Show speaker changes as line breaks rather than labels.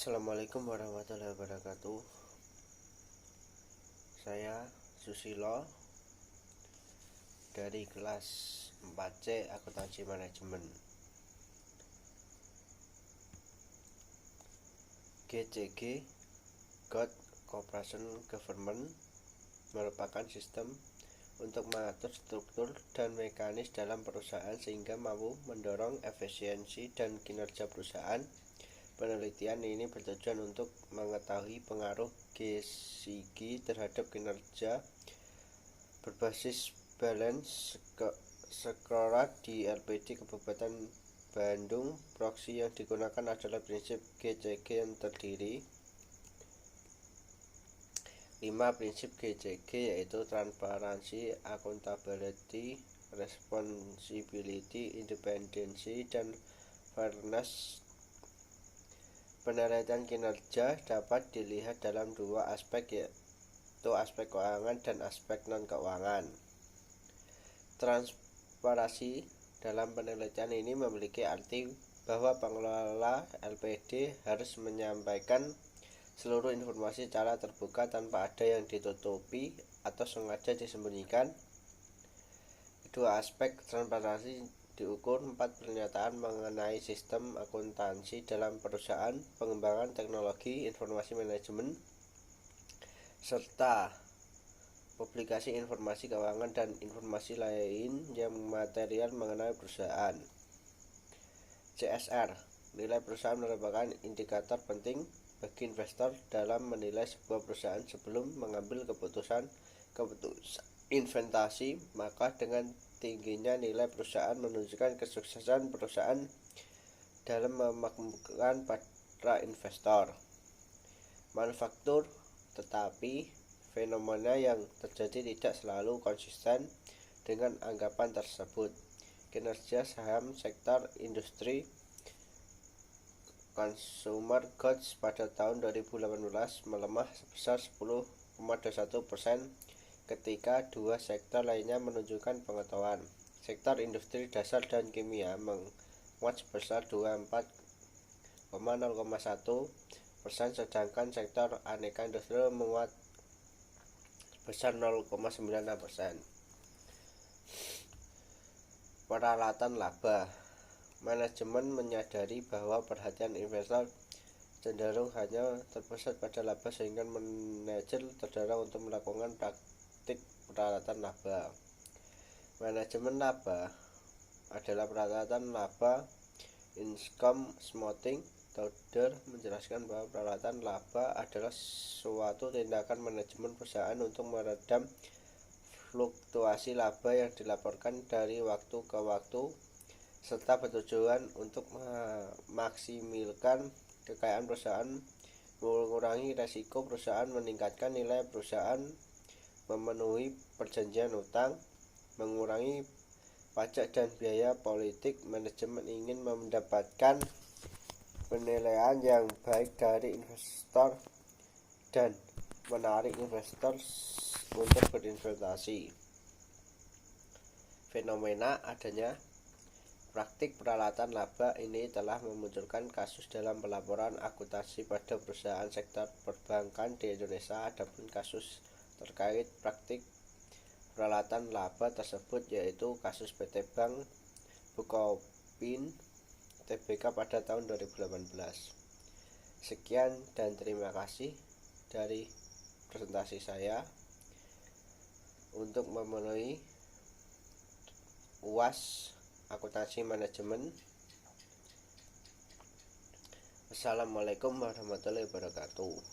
Assalamualaikum warahmatullahi wabarakatuh. Saya Susilo dari kelas 4C Akuntansi Manajemen. GCG God Corporation Government merupakan sistem untuk mengatur struktur dan mekanis dalam perusahaan sehingga mampu mendorong efisiensi dan kinerja perusahaan. Penelitian ini bertujuan untuk mengetahui pengaruh GCG terhadap kinerja berbasis balance scorecard di LPD Kabupaten Bandung. Proksi yang digunakan adalah prinsip GCG yang terdiri 5 prinsip GCG, yaitu transparansi, accountability, responsibility, independensi, dan fairness. Penilaian kinerja dapat dilihat dalam dua aspek, yaitu aspek keuangan dan aspek non-keuangan. Transparansi dalam penelitian ini memiliki arti bahwa pengelola LPD harus menyampaikan seluruh informasi secara terbuka tanpa ada yang ditutupi atau sengaja disembunyikan. Kedua aspek transparansi diukur 4 pernyataan mengenai sistem akuntansi dalam perusahaan, pengembangan teknologi informasi manajemen, serta publikasi informasi keuangan dan informasi lain yang material mengenai perusahaan. CSR, nilai perusahaan merupakan indikator penting bagi investor dalam menilai sebuah perusahaan sebelum mengambil keputusan investasi. Maka dengan tingginya nilai perusahaan menunjukkan kesuksesan perusahaan dalam memakmurkan para investor. Manufaktur, tetapi fenomena yang terjadi tidak selalu konsisten dengan anggapan tersebut. Kinerja saham sektor industri consumer goods pada tahun 2018 melemah sebesar 10,21%, ketika dua sektor lainnya menunjukkan pengetauan. Sektor industri dasar dan kimia menguat sebesar 24,01%, sedangkan sektor aneka industri menguat sebesar 0,96%. Peralatan laba. Manajemen menyadari bahwa perhatian investor cenderung hanya terpusat pada laba, sehingga manajer terdorong untuk melakukan praktik peralatan laba. Manajemen laba adalah peralatan laba. Income smoothing Tauder menjelaskan bahwa peralatan laba adalah suatu tindakan manajemen perusahaan untuk meredam fluktuasi laba yang dilaporkan dari waktu ke waktu, serta bertujuan untuk memaksimalkan kekayaan perusahaan, mengurangi risiko perusahaan, meningkatkan nilai perusahaan, memenuhi perjanjian utang, mengurangi pajak dan biaya politik. Manajemen ingin mendapatkan penilaian yang baik dari investor dan menarik investor untuk berinvestasi. Fenomena adanya praktik peralatan laba ini telah memunculkan kasus dalam pelaporan akuntansi pada perusahaan sektor perbankan di Indonesia. Adapun kasus terkait praktik peralatan laba tersebut yaitu kasus PT Bank Bukopin Tbk pada tahun 2018. Sekian dan terima kasih dari presentasi saya untuk memenuhi UAS Akuntansi Manajemen. Assalamualaikum warahmatullahi wabarakatuh.